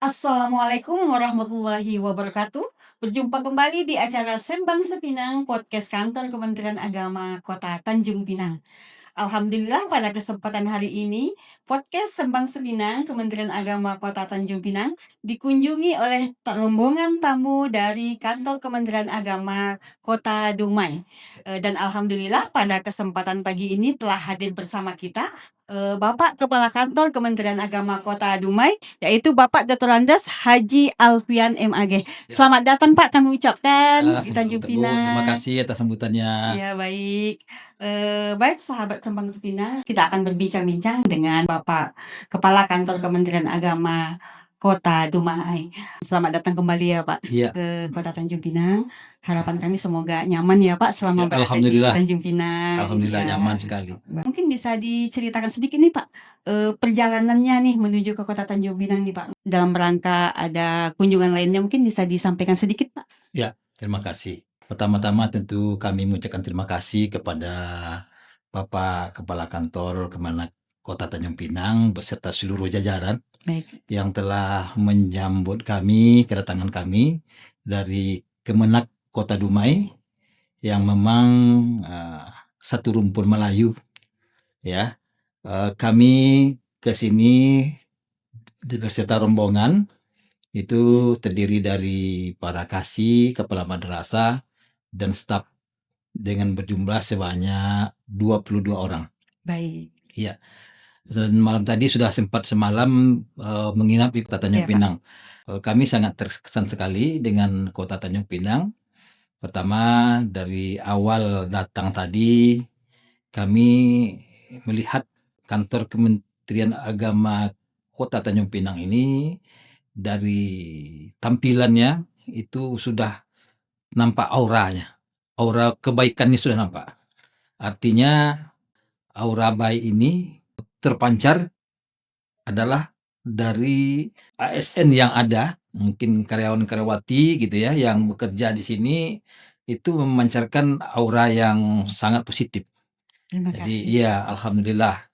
Assalamualaikum warahmatullahi wabarakatuh. Berjumpa kembali di acara Sembang Sepinang, podcast kantor Kementerian Agama Kota Tanjung Pinang. Alhamdulillah pada kesempatan hari ini, podcast Sembang Sepinang Kementerian Agama Kota Tanjung Pinang dikunjungi oleh rombongan tamu dari kantor Kementerian Agama Kota Dumai. Dan alhamdulillah pada kesempatan pagi ini telah hadir bersama kita Bapak Kepala Kantor Kementerian Agama Kota Dumai, yaitu Bapak Dr. Andes Haji Alfian MAG. Siap. Selamat datang Pak, kami ucapkan di Tanjung Bu, terima Pinang. kasih atas sambutannya. Ya baik. Baik sahabat Sembang Sepinang, kita akan berbincang-bincang dengan Bapak Kepala Kantor Kementerian Agama Kota Dumai. Selamat datang kembali ya Pak Iya, ke Kota Tanjung Pinang. Harapan kami semoga nyaman ya Pak selama ya, berada di alhamdulillah. Tanjung Pinang. Alhamdulillah Ya. nyaman sekali. Mungkin bisa diceritakan sedikit nih Pak, perjalanannya nih menuju ke Kota Tanjung Pinang nih Pak. Dalam rangka ada kunjungan lainnya mungkin bisa disampaikan sedikit Pak. Ya, terima kasih. Pertama-tama tentu kami mengucapkan terima kasih kepada Bapak Kepala Kantor Kemenak Kota Tanjung Pinang beserta seluruh jajaran Baik. yang telah menyambut kami, kedatangan kami dari Kemenak Kota Dumai yang memang satu rumpun Melayu, ya. Kami ke sini beserta rombongan itu terdiri dari para kasih, kepala madrasah, dan staf dengan berjumlah sebanyak 22 orang. Baik. Iya. Dan malam tadi sudah sempat semalam menginap di Kota Tanjung Iya, Pak. Pinang. Kami sangat terkesan sekali dengan Kota Tanjung Pinang. Pertama, dari awal datang tadi, kami melihat kantor Kementerian Agama Kota Tanjung Pinang ini dari tampilannya itu sudah nampak auranya. Aura kebaikannya sudah nampak. Artinya aura baik ini terpancar adalah dari ASN yang ada, mungkin karyawan-karyawati gitu ya, yang bekerja di sini itu memancarkan aura yang sangat positif. Terima Jadi kasih. iya, alhamdulillah.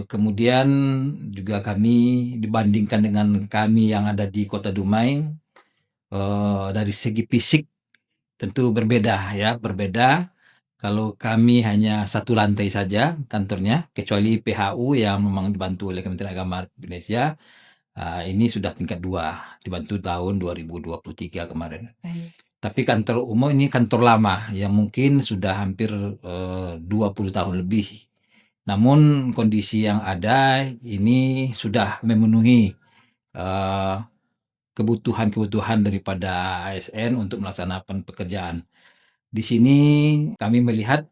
Kemudian juga kami dibandingkan dengan kami yang ada di Kota Dumai, dari segi fisik tentu berbeda ya, berbeda. Kalau kami hanya satu lantai saja kantornya, kecuali PHU yang memang dibantu oleh Kementerian Agama Indonesia, ini sudah tingkat 2, dibantu tahun 2023 kemarin. Baik. Tapi kantor umum ini kantor lama yang mungkin sudah hampir 20 tahun lebih. Namun kondisi yang ada ini sudah memenuhi kebutuhan-kebutuhan daripada ASN untuk melaksanakan pekerjaan. Di sini kami melihat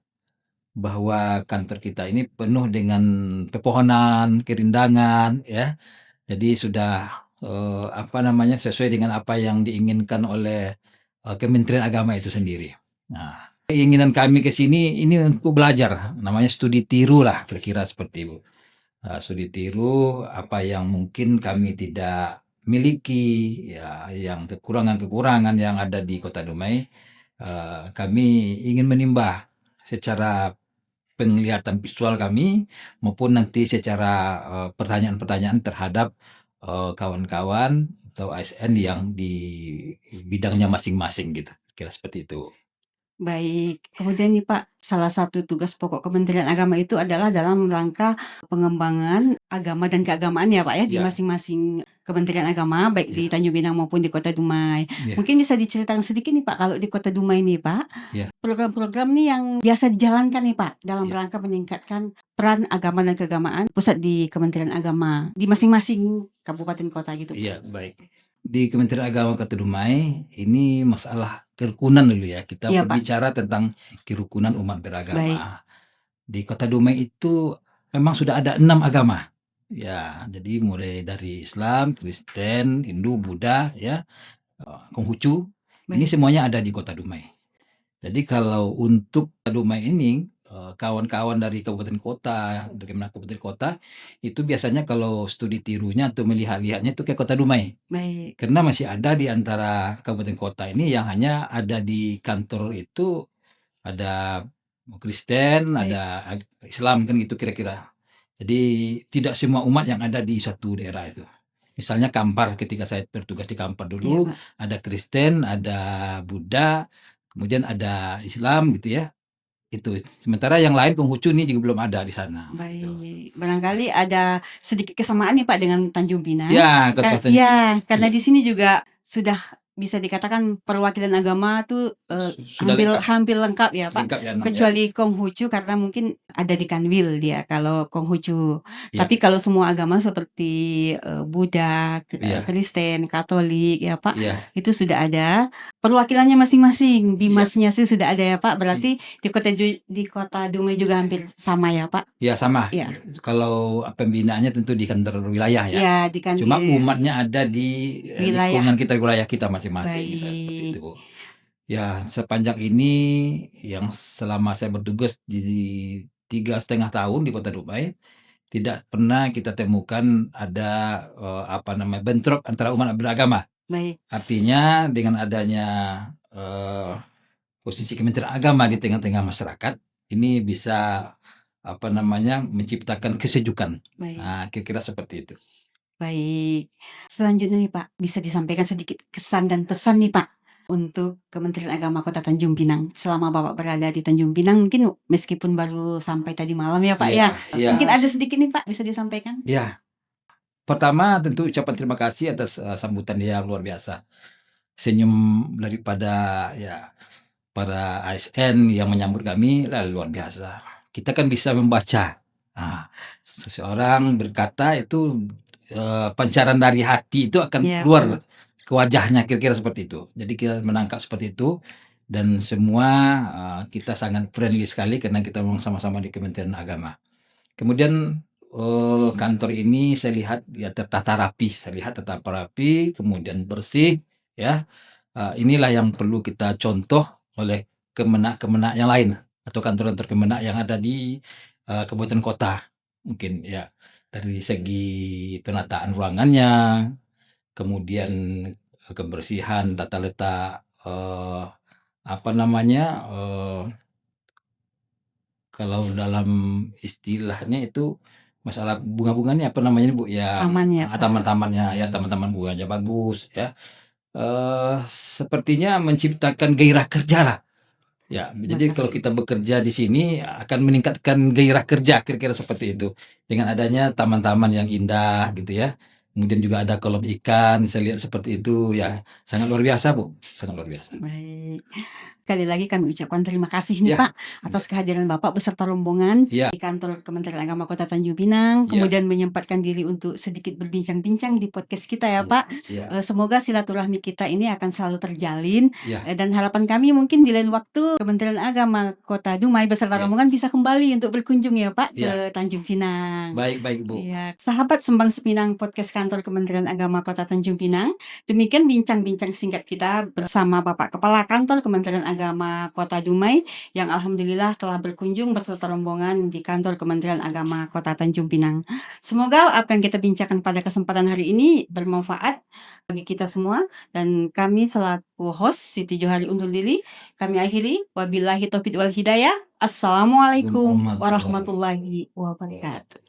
bahwa kantor kita ini penuh dengan pepohonan, kerindangan, ya. Jadi sudah sesuai dengan apa yang diinginkan oleh Kementerian Agama itu sendiri. Nah, keinginan kami ke sini ini untuk belajar, namanya studi tiru lah, kira-kira seperti itu. Studi tiru apa yang mungkin kami tidak miliki, ya, yang kekurangan-kekurangan yang ada di Kota Dumai, kami ingin menimba secara penglihatan visual kami maupun nanti secara pertanyaan-pertanyaan terhadap kawan-kawan atau ASN yang di bidangnya masing-masing gitu, kira seperti itu. Baik. Kemudian nih Pak, salah satu tugas pokok Kementerian Agama itu adalah dalam rangka pengembangan agama dan keagamaan ya Pak ya, di Ya. masing-masing Kementerian Agama, baik di Ya. Tanjung Pinang maupun di Kota Dumai. Ya. Mungkin bisa diceritakan sedikit nih Pak, kalau di Kota Dumai nih Pak, Ya. program-program nih yang biasa dijalankan nih Pak, dalam Ya. rangka meningkatkan peran agama dan keagamaan pusat di Kementerian Agama, di masing-masing kabupaten kota gitu Pak. Iya, baik. Di Kementerian Agama Kota Dumai ini masalah kerukunan dulu ya. Kita Iya, Pak. berbicara tentang kerukunan umat Baik. beragama. Di Kota Dumai itu memang sudah ada 6 agama. Ya, jadi mulai dari Islam, Kristen, Hindu, Buddha, ya, Konghucu. Ini Baik. semuanya ada di Kota Dumai. Jadi kalau untuk Kota Dumai ini kawan-kawan dari kabupaten kota, dari kabupaten kota itu biasanya kalau studi tirunya atau melihat-lihatnya itu ke Kota Dumai. Baik. Karena masih ada di antara kabupaten kota ini yang hanya ada di kantor itu ada Kristen, Baik. ada Islam kan gitu kira-kira. Jadi tidak semua umat yang ada di satu daerah itu. Misalnya Kampar, ketika saya bertugas di Kampar Iya, dulu, Pak. ada Kristen, ada Buddha, kemudian ada Islam gitu ya. Itu. Sementara yang lain Konghucu ini juga belum ada di sana, gitu. Baik, barangkali ada sedikit kesamaan nih Pak dengan Tanjung Pinang. Ya, Kota Tanjung Iya, karena iya, di sini juga sudah bisa dikatakan perwakilan agama tuh sudah hampir lengkap, hampir lengkap ya Pak. lengkap ya 6 ya. Kecuali Konghucu karena mungkin ada di Kanwil dia kalau Konghucu. Iya, Tapi kalau semua agama seperti Buddha, iya, Kristen, Katolik ya Pak, iya, itu sudah ada perwakilannya masing-masing. iya, Bimasnya sih sudah ada ya Pak. i Berarti di kota Dumai juga hampir sama ya Pak. iya sama. Ya. Kalau pembinaannya tentu di kantor wilayah ya. Ya, di Cuma iya, umatnya ada di wilayah. lingkungan kita, wilayah kita masing-masing, seperti Baik. itu. Ya, sepanjang ini yang selama saya bertugas di 3,5 tahun di Kota Dumai, tidak pernah kita temukan ada bentrok antara umat beragama. Baik. Artinya dengan adanya posisi Kementerian Agama di tengah-tengah masyarakat, ini bisa menciptakan kesejukan. Baik. Nah, kira-kira seperti itu. Baik. Selanjutnya nih Pak, bisa disampaikan sedikit kesan dan pesan nih Pak untuk Kementerian Agama Kota Tanjung Pinang. Selama Bapak berada di Tanjung Pinang, mungkin meskipun baru sampai tadi malam ya Pak Iya, ya. iya, Mungkin ada sedikit nih Pak bisa disampaikan. iya. Pertama tentu ucapan terima kasih atas sambutan yang luar biasa. Senyum daripada ya para ASN yang menyambut kami luar biasa. Kita kan bisa membaca. Nah, seseorang berkata itu pancaran dari hati itu akan Ya, keluar ke wajahnya, kira-kira seperti itu. Jadi kita menangkap seperti itu dan semua kita sangat friendly sekali karena kita memang sama-sama di Kementerian Agama. Kemudian kantor ini saya lihat ya tertata rapi, kemudian bersih ya. Inilah yang perlu kita contoh oleh kemenak-kemenak yang lain atau kantor-kantor kemenak yang ada di kabupaten kota. Mungkin ya dari segi penataan ruangannya, kemudian kebersihan, tata letak kalau dalam istilahnya itu masalah bunga-bunganya apa namanya Bu ya, taman ya Pak. taman-tamannya ya, taman-taman bunganya bagus ya. Sepertinya menciptakan gairah kerja lah. Ya, jadi kalau Makasih. kita bekerja di sini akan meningkatkan gairah kerja, kira-kira seperti itu. Dengan adanya taman-taman yang indah gitu ya. Kemudian juga ada kolam ikan, saya lihat seperti itu ya. Sangat luar biasa Bu, sangat luar biasa. Baik. Sekali lagi kami ucapkan terima kasih nih Ya, Pak atas kehadiran Bapak beserta rombongan ya, di kantor Kementerian Agama Kota Tanjung Pinang, ya, kemudian menyempatkan diri untuk sedikit berbincang-bincang di podcast kita ya Pak. ya, Semoga silaturahmi kita ini akan selalu terjalin ya, dan harapan kami mungkin di lain waktu Kementerian Agama Kota Dumai beserta ya, rombongan bisa kembali untuk berkunjung ya Pak ya. ke Tanjung Pinang. Baik Bu. Ya, sahabat Sembang Sepinang podcast kantor Kementerian Agama Kota Tanjung Pinang. Demikian bincang-bincang singkat kita bersama Bapak Kepala Kantor Kementerian Agama Kota Dumai yang alhamdulillah telah berkunjung beserta rombongan di kantor Kementerian Agama Kota Tanjung Pinang. Semoga apa yang kita bincangkan pada kesempatan hari ini bermanfaat bagi kita semua dan kami selaku host Siti Johari undur diri. Kami akhiri wabillahi taufiq wal hidayah. Assalamualaikum warahmatullahi wabarakatuh.